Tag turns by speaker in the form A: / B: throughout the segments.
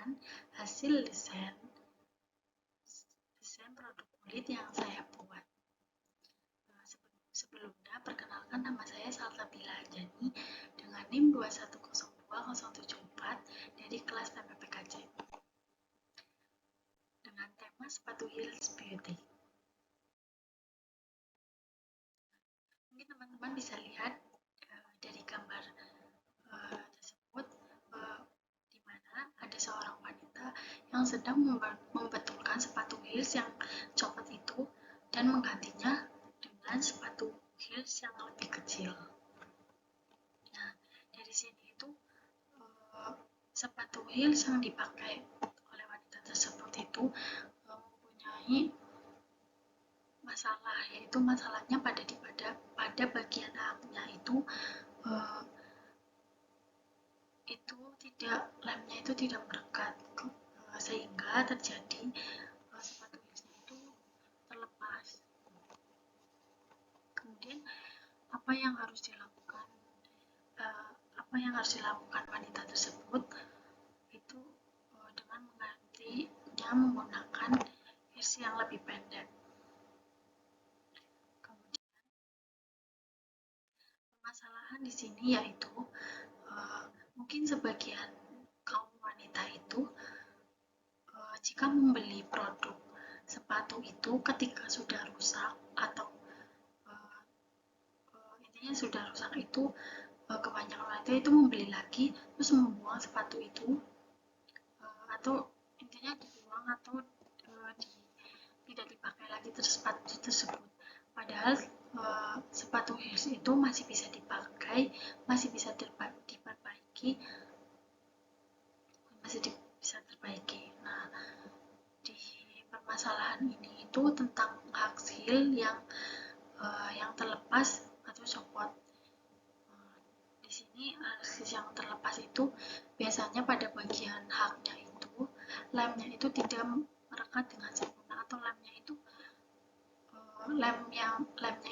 A: menyampaikan hasil desain produk kulit yang saya buat. Sebelumnya, perkenalkan nama saya Salsabila Anjani dengan NIM 2102074 dari kelas TPPKJ dengan tema sepatu heels beauty. Mungkin teman-teman bisa lihat dari gambar tersebut di mana ada seorang wanita yang sedang membetulkan sepatu heels yang copot itu dan menggantinya dengan sepatu heels yang lebih kecil. Nah, dari sini itu sepatu heels yang dipakai oleh wanita tersebut itu mempunyai masalah, yaitu masalahnya pada bagian haknya itu lemnya itu tidak merekat, sehingga terjadi sepatu heelsnya itu terlepas. Kemudian apa yang harus dilakukan wanita tersebut itu dengan menggantinya menggunakan heels yang lebih pendek. Kemudian permasalahan di sini yaitu mungkin sebagian kaum wanita itu jika membeli produk sepatu itu ketika sudah rusak atau intinya sudah rusak itu kebanyakan wanita itu membeli lagi terus membuang sepatu itu atau intinya dibuang atau tidak dipakai lagi sepatu tersebut. Padahal sepatu heels itu masih bisa dipakai, masih bisa diperbaiki, Nah, di permasalahan ini itu tentang hak heel yang terlepas atau copot. Di sini heel yang terlepas itu biasanya pada bagian haknya itu lemnya itu tidak merekat dengan sempurna atau lemnya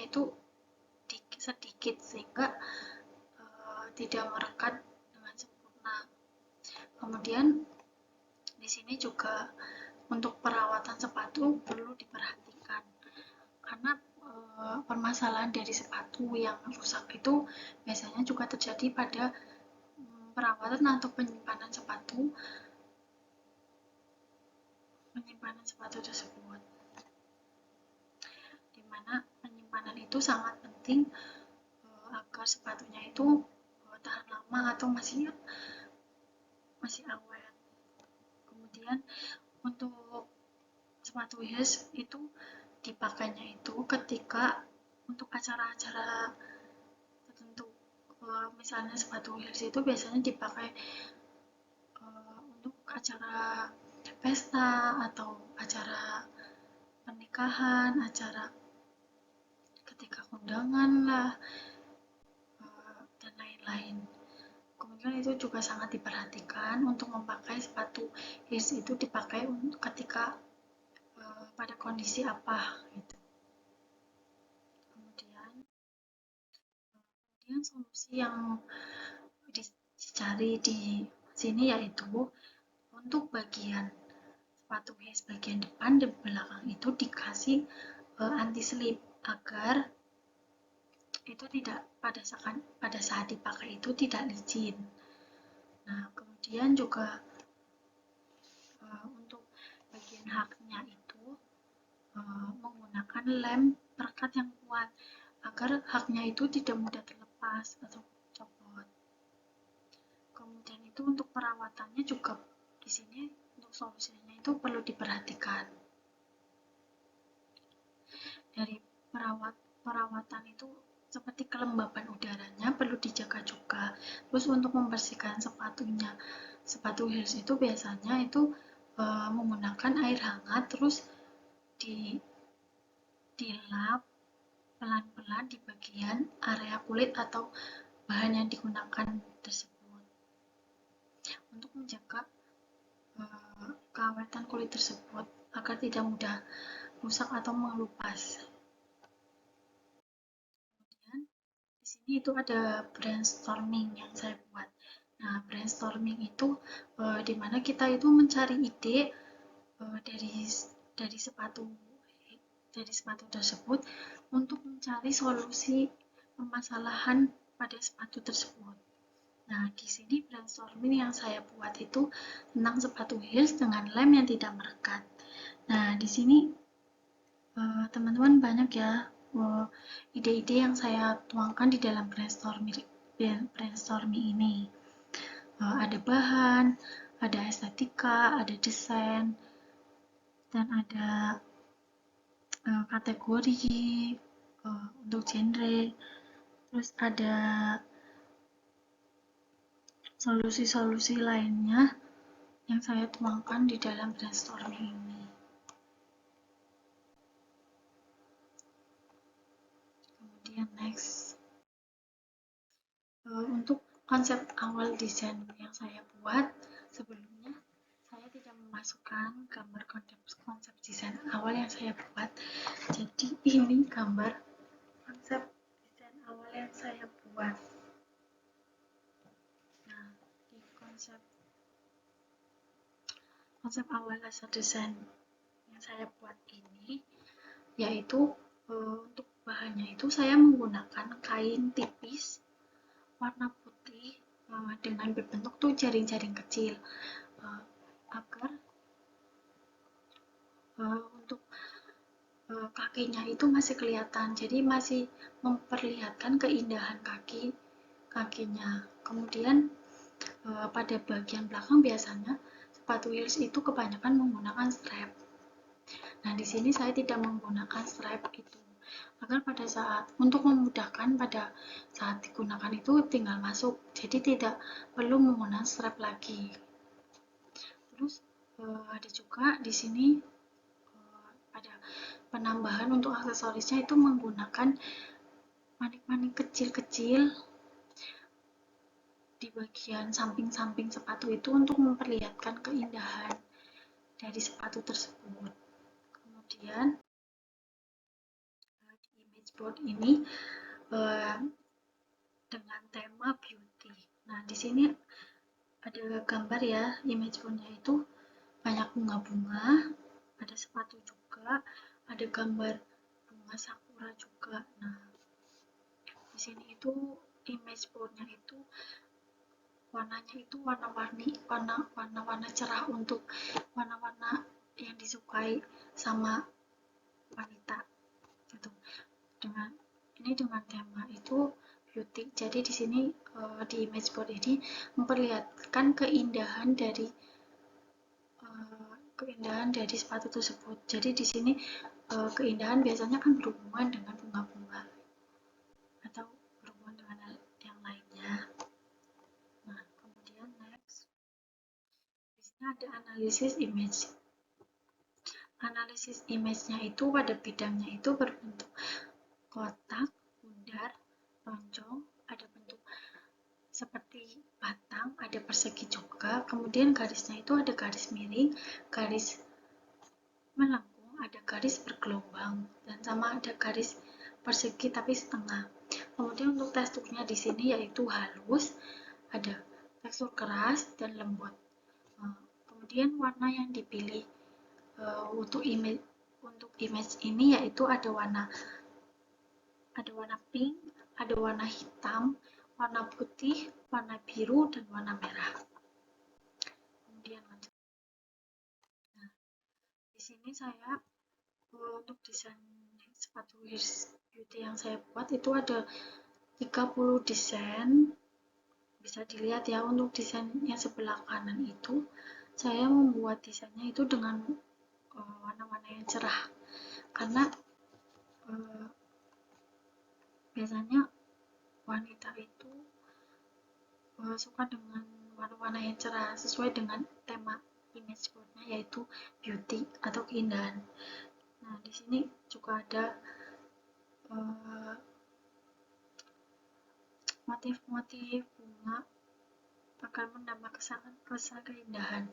A: itu sedikit sehingga tidak merekat dengan sempurna. Kemudian di sini juga untuk perawatan sepatu perlu diperhatikan karena permasalahan dari sepatu yang rusak itu biasanya juga terjadi pada perawatan atau penyimpanan sepatu tersebut, dimana penyimpanan itu sangat penting agar sepatunya itu tahan lama atau masih awet. Kemudian untuk sepatu heels itu dipakainya itu ketika untuk acara-acara tertentu, misalnya sepatu heels itu biasanya dipakai untuk acara pesta atau acara pernikahan, acara ketika undangan lah, dan lain-lain. Kemudian itu juga sangat diperhatikan untuk memakai sepatu heels itu dipakai ketika pada kondisi apa gitu. Kemudian solusi yang dicari di sini yaitu untuk bagian sepatu heels bagian depan dan belakang itu dikasih anti slip agar itu tidak pada saat dipakai itu tidak licin. Nah, kemudian juga untuk bagian haknya itu menggunakan lem perekat yang kuat agar haknya itu tidak mudah terlepas atau copot. Kemudian itu untuk perawatannya juga di sini untuk solusinya itu perlu diperhatikan. Dari perawatan itu seperti kelembapan udaranya perlu dijaga juga. Terus untuk membersihkan sepatu heels itu biasanya itu menggunakan air hangat terus dilap pelan-pelan di bagian area kulit atau bahan yang digunakan tersebut untuk menjaga keawetan kulit tersebut agar tidak mudah rusak atau mengelupas. Kemudian di sini itu ada brainstorming yang saya buat. Nah, brainstorming itu dimana kita itu mencari ide dari sepatu tersebut untuk mencari solusi permasalahan pada sepatu tersebut. Nah, di sini brainstorming yang saya buat itu tentang sepatu heels dengan lem yang tidak merekat. Nah, di sini teman-teman banyak ya ide-ide yang saya tuangkan di dalam brainstorming ini. Ada bahan, ada estetika, ada desain, dan ada kategori untuk genre, terus ada solusi-solusi lainnya yang saya tuangkan di dalam brainstorming ini. Kemudian next, untuk konsep awal desain yang saya buat sebelumnya, saya tidak memasukkan gambar konsep desain awal yang saya buat. Jadi ini gambar konsep desain awal yang saya buat. Nah, di konsep awal dasar desain yang saya buat ini, yaitu untuk bahannya itu saya menggunakan kain tipis warna putih dengan berbentuk tuh jaring-jaring kecil agar untuk kakinya itu masih kelihatan, jadi masih memperlihatkan keindahan kakinya. Kemudian pada bagian belakang biasanya sepatu heels itu kebanyakan menggunakan strap. Nah, di sini saya tidak menggunakan strap itu, agar pada saat untuk memudahkan pada saat digunakan itu tinggal masuk, jadi tidak perlu menggunakan strap lagi. Terus ada juga di sini ada penambahan untuk aksesorisnya itu menggunakan manik-manik kecil-kecil di bagian samping-samping sepatu itu untuk memperlihatkan keindahan dari sepatu tersebut. Kemudian di image board ini dengan tema beauty. Nah, di sini ada gambar ya, image boardnya itu banyak bunga-bunga, ada sepatu juga, ada gambar bunga sakura juga. Nah, di sini itu image boardnya itu warnanya itu warna-warni, warna-warna cerah untuk warna-warna yang disukai sama wanita. Gitu. Dengan tema itu beauty. Jadi di sini di image board ini memperlihatkan keindahan dari sepatu tersebut. Jadi di sini keindahan biasanya kan berhubungan dengan bunga-bunga atau berhubungan dengan yang lainnya. Nah, kemudian next, di sini ada analisis image. Analisis image-nya itu pada bidangnya itu berbentuk kotak, bundar, lonjong, ada bentuk seperti batang, ada persegi juga, kemudian garisnya itu ada garis miring, garis melengkung, ada garis bergelombang, dan sama ada garis persegi tapi setengah. Kemudian untuk teksturnya di sini yaitu halus, ada tekstur keras dan lembut. Kemudian warna yang dipilih untuk image ini yaitu ada warna pink, ada warna hitam, warna putih, warna biru, dan warna merah. Kemudian lanjut. Nah, di sini saya untuk desain sepatu heels beauty yang saya buat itu ada 30 desain. Bisa dilihat ya, untuk desain yang sebelah kanan itu saya membuat desainnya itu dengan warna-warna yang cerah, karena biasanya wanita itu suka dengan warna-warna yang cerah sesuai dengan tema image boardnya yaitu beauty atau keindahan. Nah, di sini juga ada motif-motif bunga agar menambah kesan keindahan.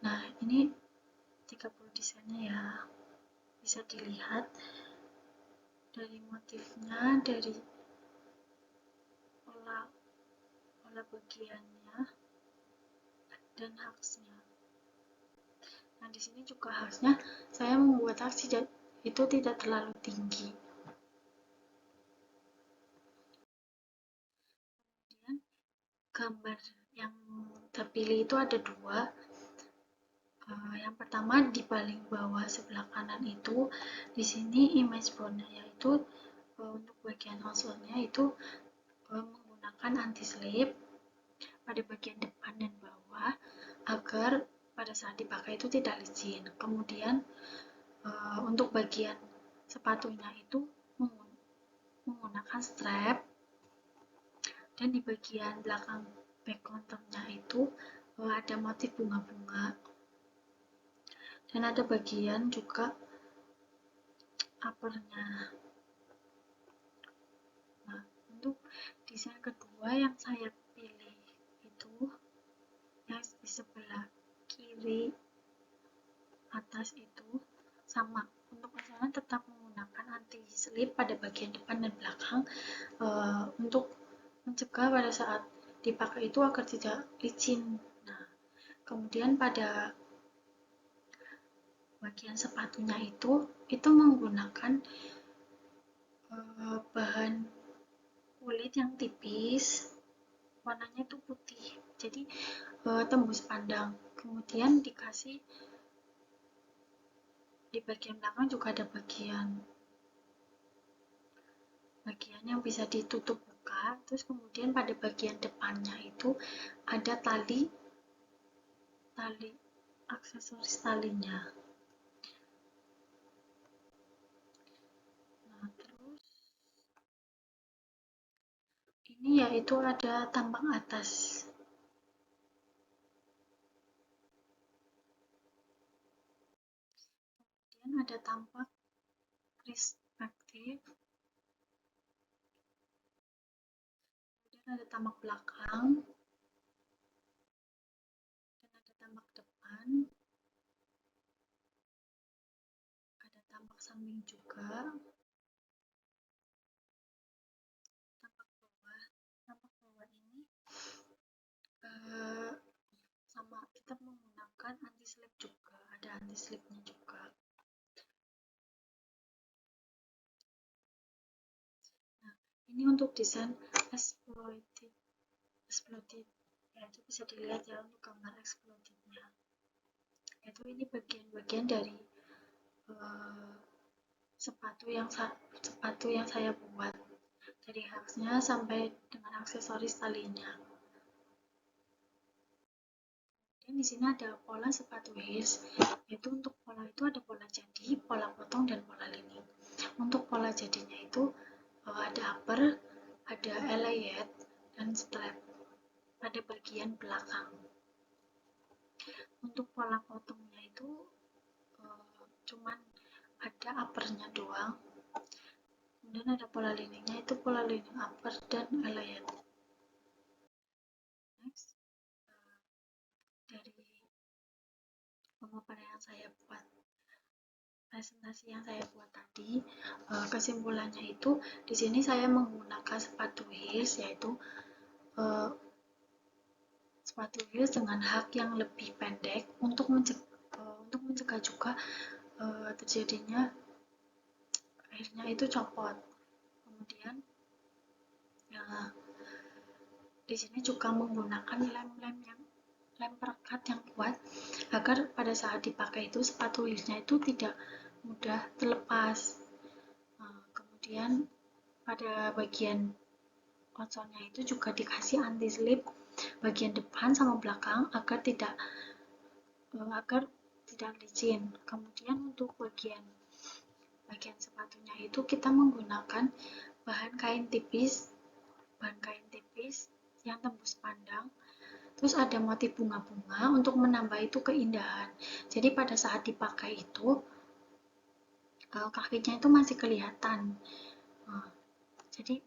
A: Nah, ini 30 desainnya ya, bisa dilihat dari motifnya, dari pola segala bagiannya dan haksnya. Nah, di sini juga haksnya saya membuat haks itu tidak terlalu tinggi. Kemudian gambar yang terpilih itu ada dua. Yang pertama di paling bawah sebelah kanan itu, di sini image boundnya yaitu untuk bagian outsole-nya itu menggunakan anti-slip pada bagian depan dan bawah agar pada saat dipakai itu tidak licin. Kemudian untuk bagian sepatunya itu menggunakan strap, dan di bagian belakang back counternya itu ada motif bunga-bunga, dan ada bagian juga uppernya. Nah, untuk desain kedua yang saya pilih itu yang di sebelah kiri atas itu sama. Untuk pasangan tetap menggunakan anti slip pada bagian depan dan belakang untuk mencegah pada saat dipakai itu agar tidak licin. Nah, kemudian pada bagian sepatunya itu menggunakan bahan kulit yang tipis, warnanya itu putih, jadi tembus pandang. Kemudian dikasih di bagian belakang juga ada bagian yang bisa ditutup buka. Terus kemudian pada bagian depannya itu ada tali aksesoris talinya. Nah, terus ini yaitu ada tampang atas. Kemudian ada tampak perspektif. Kemudian ada tamak belakang. Dan ada tamak depan. Ada tamak samping juga. Tamak bawah. Tamak bawah ini sama kita menggunakan anti slip juga. Ada anti slipnya juga. Nah, ini untuk desain exploited, ya, itu bisa dilihat ya untuk gambar exploitednya. Itu ini bagian-bagian dari sepatu yang saya buat, dari haksnya sampai dengan aksesoris talinya. Dan di sini ada pola sepatu heels, yaitu untuk pola itu ada pola jadi, pola potong, dan pola lining. Untuk pola jadinya itu ada upper, ada elayette, dan strap pada bagian belakang. Untuk pola potongnya itu cuman ada uppernya doang. Kemudian ada pola liningnya, itu pola lining upper dan elayette. Next, dari pemaparan yang saya buat, presentasi yang saya buat tadi, kesimpulannya itu di sini saya menggunakan sepatu heels, yaitu sepatu heels dengan hak yang lebih pendek untuk mencegah juga terjadinya akhirnya itu copot. Kemudian di sini juga menggunakan lem perekat yang kuat agar pada saat dipakai itu sepatu heelsnya itu tidak mudah terlepas. Kemudian pada bagian outsole-nya itu juga dikasih anti slip bagian depan sama belakang agar tidak licin. Kemudian untuk bagian sepatunya itu kita menggunakan bahan kain tipis yang tembus pandang. Terus ada motif bunga-bunga untuk menambah itu keindahan. Jadi pada saat dipakai itu kakinya itu masih kelihatan. Jadi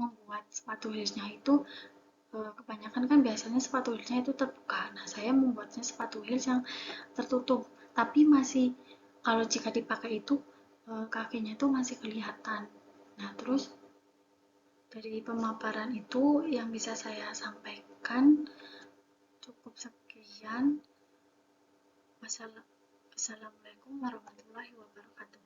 A: membuat sepatu heelsnya itu kebanyakan kan biasanya sepatu heelsnya itu terbuka. Nah, saya membuatnya sepatu heels yang tertutup, tapi masih kalau jika dipakai itu kakinya itu masih kelihatan. Nah, terus Dari pemaparan itu yang bisa saya sampaikan cukup sekian. Wassalamualaikum warahmatullahi wabarakatuh.